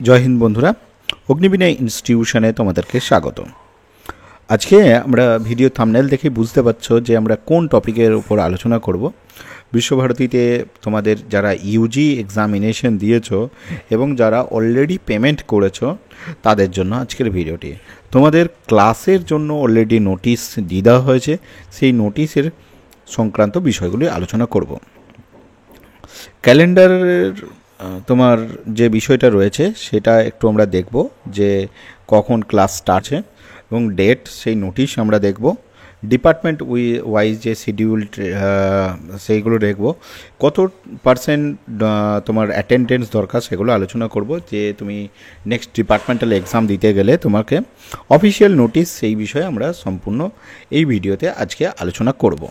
জয় হিন্দ বন্ধুরা, অগ্নিবিনয় ইনস্টিটিউশনে তোমাদেরকে স্বাগত। আজকে আমরা ভিডিও থাম্বনেল দেখে বুঝতে পারছো যে আমরা কোন টপিকের উপর আলোচনা করব। বিশ্বভারতীতে তোমাদের যারা ইউজি এক্সামিনেশন দিয়েছো এবং যারা অলরেডি পেমেন্ট করেছো তাদের জন্য আজকের ভিডিওটি। তোমাদের ক্লাসের জন্য অলরেডি নোটিশ দিয়ে দেওয়া হয়েছে, সেই নোটিশের সংক্রান্ত বিষয়গুলি আলোচনা করব। ক্যালেন্ডারের তোমার যে বিষয়টা রয়েছে সেটা একটু আমরা দেখব, যে কখন ক্লাস স্টার্ট আছে এবং ডেট, সেই নোটিশ আমরা দেখব। ডিপার্টমেন্ট ওয়াইজ যে শিডিউল সেইগুলো দেখব। কত পার্সেন্ট তোমার অ্যাটেন্ডেন্স দরকার সেগুলো আলোচনা করব, যে তুমি নেক্সট ডিপার্টমেন্টাল এক্সাম দিতে গেলে তোমাকে অফিসিয়াল নোটিশ, সেই বিষয়ে আমরা সম্পূর্ণ এই ভিডিওতে আজকে আলোচনা করব।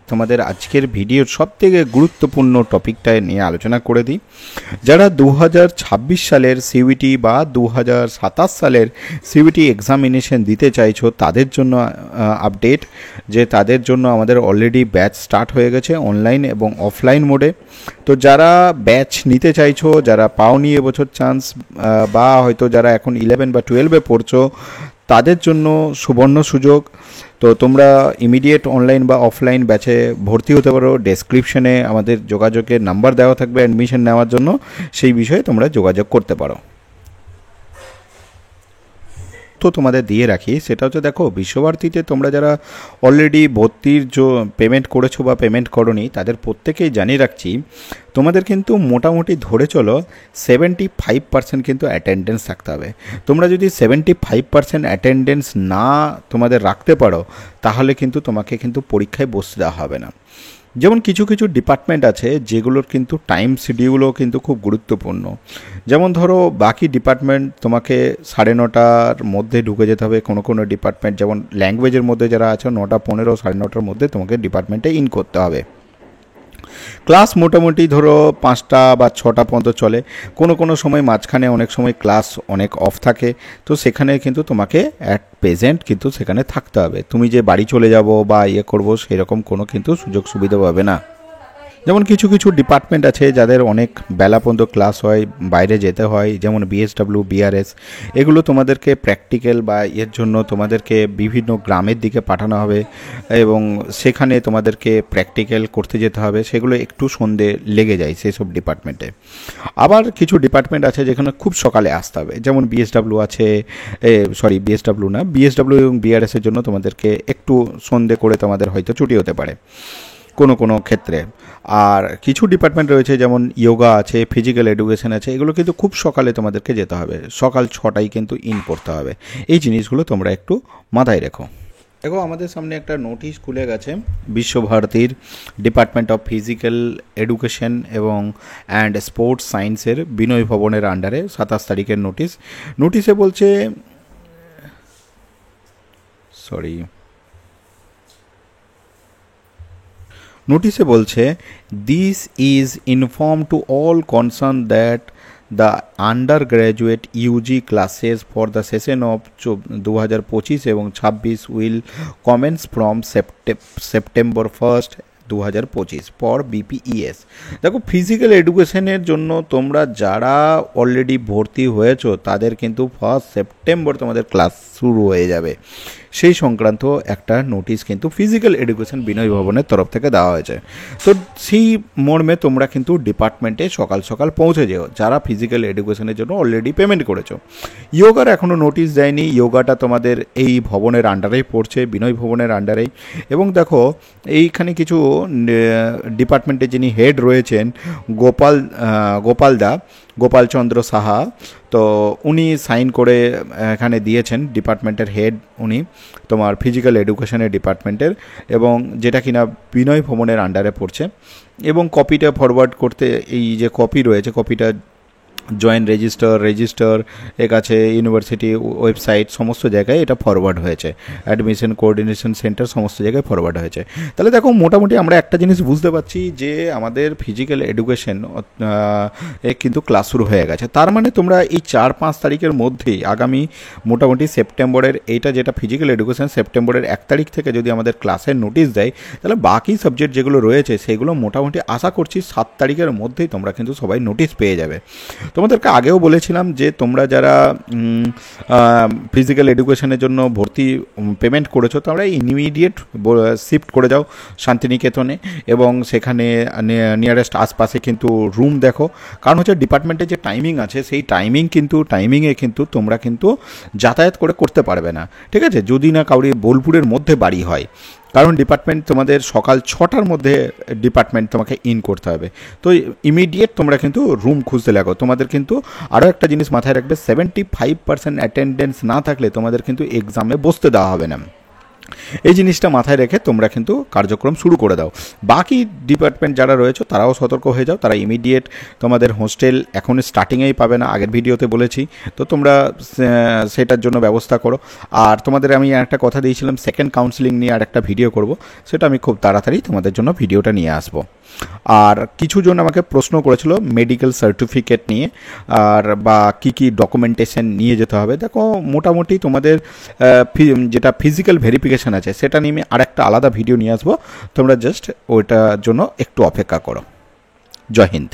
তোমাদের আজকের ভিডিওর সবথেকে গুরুত্বপূর্ণ টপিকটায় নিয়ে আলোচনা করে দিই। যারা 2026 সালের সিইউটি বা 2027 সালের সিইউটি এক্সামিনেশন দিতে চাইছো তাদের জন্য আপডেট, যে তাদের জন্য আমাদের অলরেডি ব্যাচ স্টার্ট হয়ে গেছে অনলাইন এবং অফলাইন মোডে। তো যারা ব্যাচ নিতে চাইছো, যারা পাওনি এবছর চান্স, বা হয়তো যারা এখন 11 বা 12-এ পড়ছো, তাদের জন্য সুবর্ণ সুযোগ। তো তোমরা ইমিডিয়েট অনলাইন বা অফলাইন ব্যাচে ভর্তি হতে পারো। ডেসক্রিপশনে আমাদের যোগাযোগের নাম্বার দেওয়া থাকবে অ্যাডমিশন নেওয়ার জন্য, সেই বিষয়ে তোমরা যোগাযোগ করতে পারো। তো তোমাদের দিয়ে রাখি, সেটা হচ্ছে, দেখো বিশ্বভারতীতে তোমরা যারা অলরেডি ভর্তির পেমেন্ট করেছো বা পেমেন্ট করোনি, তাদের প্রত্যেকেই জানিয়ে রাখছি, তোমাদের কিন্তু মোটামুটি ধরে চলো 75% কিন্তু অ্যাটেন্ডেন্স থাকতে হবে। তোমরা যদি 75% অ্যাটেন্ডেন্স না তোমাদের রাখতে পারো, তাহলে কিন্তু তোমাকে কিন্তু পরীক্ষায় বসতে দেওয়া হবে না। যেমন কিছু কিছু ডিপার্টমেন্ট আছে যেগুলোর কিন্তু টাইম শিডিউলও কিন্তু খুব গুরুত্বপূর্ণ। যেমন ধরো বাকি ডিপার্টমেন্ট তোমাকে 9:30-র মধ্যে ঢুকে যেতে হবে। কোনো কোনো ডিপার্টমেন্ট যেমন ল্যাঙ্গুয়েজের মধ্যে যারা আছে 9:15, 9:30-র মধ্যে তোমাকে ডিপার্টমেন্টে ইন করতে হবে। ক্লাস মোটামুটি ধরো 5টা বা 6টা পর্যন্ত চলে। কোনো কোনো সময় মাঝখানে অনেক সময় ক্লাস অনেক অফ থাকে, তো সেখানে কিন্তু তোমাকে অ্যাট প্রেজেন্ট কিন্তু সেখানে থাকতে হবে। তুমি যে বাড়ি চলে যাব বা করবো সেরকম কোনো কিন্তু সুযোগ সুবিধা পাবে না। যেমন কিছু কিছু ডিপার্টমেন্ট আছে যাদের অনেক বেলা পর্যন্ত ক্লাস হয়, বাইরে যেতে হয়, যেমন বিএসডব্লিউ, বিআরএস, এগুলো তোমাদেরকে প্র্যাকটিক্যাল বা জন্য তোমাদেরকে বিভিন্ন গ্রামের দিকে পাঠানো হবে এবং সেখানে তোমাদেরকে প্র্যাকটিক্যাল করতে যেতে হবে। সেগুলো একটু সন্ধে লেগে যায় সেসব ডিপার্টমেন্টে। আবার কিছু ডিপার্টমেন্ট আছে যেখানে খুব সকালে আসতে হবে, যেমন বিএসডব্লিউ আছে, বিএসডব্লিউ এবং বিআরএসের জন্য তোমাদেরকে একটু সন্ধে করে তোমাদের হয়তো ছুটি হতে পারে কোনো কোনো ক্ষেত্রে। আর কিছু ডিপার্টমেন্ট রয়েছে যেমন যোগা আছে, ফিজিক্যাল এডুকেশন আছে, এগুলো কিন্তু খুব সকালে তোমাদেরকে যেতে হবে, সকাল 6টায় কিন্তু ইন পড়তে হবে। এই জিনিসগুলো তোমরা একটু মাথায় রেখো। দেখো আমাদের সামনে একটা নোটিশ খুলে গেছে বিশ্বভারতীর ডিপার্টমেন্ট অফ ফিজিক্যাল এডুকেশন এবং অ্যান্ড স্পোর্টস সায়েন্সের বিনয় ভবনের আন্ডারে 27 তারিখের নোটিশ। নোটিশে বলছে, নোটিশে বলছে, this is inform to all concern that the undergraduate UG classes for the session of 2025 এবং 26 will commence from September 1, 2025 for BPES. দেখো ফিজিক্যাল এডুকেশনের জন্য তোমরা যারা অলরেডি ভর্তি হয়েছো তাদের কিন্তু 1 সেপ্টেম্বর তোমাদের ক্লাস শুরু হয়ে যাবে। সেই সংক্রান্ত একটা নোটিশ কিন্তু ফিজিক্যাল এডুকেশন বিনয় ভবনের তরফ থেকে দেওয়া হয়েছে। তো সেই মর্মে তোমরা কিন্তু ডিপার্টমেন্টে সকাল সকাল পৌঁছে যেও যারা ফিজিক্যাল এডুকেশনের জন্য অলরেডি পেমেন্ট করেছো। যোগার এখনও নোটিশ দেয়নি, যোগাটা তোমাদের এই ভবনের আন্ডারেই পড়ছে, বিনয় ভবনের আন্ডারেই। এবং দেখো এইখানে কিছু ডিপার্টমেন্টে যিনি হেড রয়েছেন গোপালচন্দ্র সাহা, তো উনি সাইন করে এখানে দিয়েছেন, ডিপার্টমেন্টের হেড উনি, তোমার ফিজিক্যাল এডুকেশনের ডিপার্টমেন্টের, এবং যেটা কিনা বিনয় ভবনের আন্ডারে পড়ছে। এবং কপিটা ফরওয়ার্ড করতে, এই যে কপি রয়েছে, কপিটা জয়েন্ট রেজিস্টার এর কাছে, ইউনিভার্সিটি ওয়েবসাইট, সমস্ত জায়গায় এটা ফরওয়ার্ড হয়েছে, অ্যাডমিশন কোঅর্ডিনেশন সেন্টার সমস্ত জায়গায় ফরওয়ার্ড হয়েছে। তাহলে দেখো মোটামুটি আমরা একটা জিনিস বুঝতে পারছি যে আমাদের ফিজিক্যাল এডুকেশন কিন্তু ক্লাস শুরু হয়ে গেছে। তার মানে তোমরা এই 4-5 তারিখের মধ্যেই, আগামী মোটামুটি সেপ্টেম্বরের, এইটা যেটা ফিজিক্যাল এডুকেশন, সেপ্টেম্বরের 1 তারিখ থেকে যদি আমাদের ক্লাসের নোটিশ দেয়, তাহলে বাকি সাবজেক্ট যেগুলো রয়েছে সেগুলো মোটামুটি আশা করছি 7 তারিখের মধ্যেই তোমরা কিন্তু সবাই নোটিশ পেয়ে যাবে। তো তোমাদেরকে আগেও বলেছিলাম যে তোমরা যারা ফিজিক্যাল এডুকেশনের জন্য ভর্তি পেমেন্ট করেছো তোমরা ইমিডিয়েট শিফট করে যাও শান্তিনিকেতনে, এবং সেখানে নিয়ারেস্ট আশপাশে কিন্তু রুম দেখো। কারণ হচ্ছে ডিপার্টমেন্টের যে টাইমিং আছে সেই টাইমিংয়ে কিন্তু তোমরা কিন্তু যাতায়াত করতে পারবে না, ঠিক আছে, যদি না কাউরি বোলপুরের মধ্যে বাড়ি হয়। কারণ ডিপার্টমেন্ট তোমাদের সকাল 6টার মধ্যে ডিপার্টমেন্ট তোমাকে ইন করতে হবে। তো ইমিডিয়েট তোমরা কিন্তু রুম খুঁজতে লাগো। তোমাদের কিন্তু আরও একটা জিনিস মাথায় রাখবে, 75% অ্যাটেন্ডেন্স না থাকলে তোমাদের কিন্তু এক্সামে বসতে দেওয়া হবে না। এই জিনিসটা মাথায় রেখে তোমরা কিন্তু কার্যক্রম শুরু করে দাও। বাকি ডিপার্টমেন্ট যারা রয়েছে তারাও সতর্ক হয়ে যাও, তারা ইমিডিয়েট তোমাদের হোস্টেল এখন স্টার্টিংয়েই পাবে না, আগের ভিডিওতে বলেছি, তো তোমরা সেটার জন্য ব্যবস্থা করো। আর তোমাদের আমি একটা কথা দিয়েছিলাম সেকেন্ড কাউন্সেলিং নিয়ে আর একটা ভিডিও করব, সেটা আমি খুব তাড়াতাড়ি তোমাদের জন্য ভিডিওটা নিয়ে আসবো। আর কিছু জন আমাকে প্রশ্ন করেছিল মেডিকেল সার্টিফিকেট নিয়ে, আর বা কি ডকুমেন্টেশন নিয়ে যেতে হবে। দেখো মোটামুটি তোমাদের যেটা ফিজিক্যাল ভেরিফিকেশান আছে সেটা নিয়ে আমি আরেকটা আলাদা ভিডিও নিয়ে আসবো, তোমরা জাস্ট ওইটার জন্য একটু অপেক্ষা করো। জয় হিন্দ।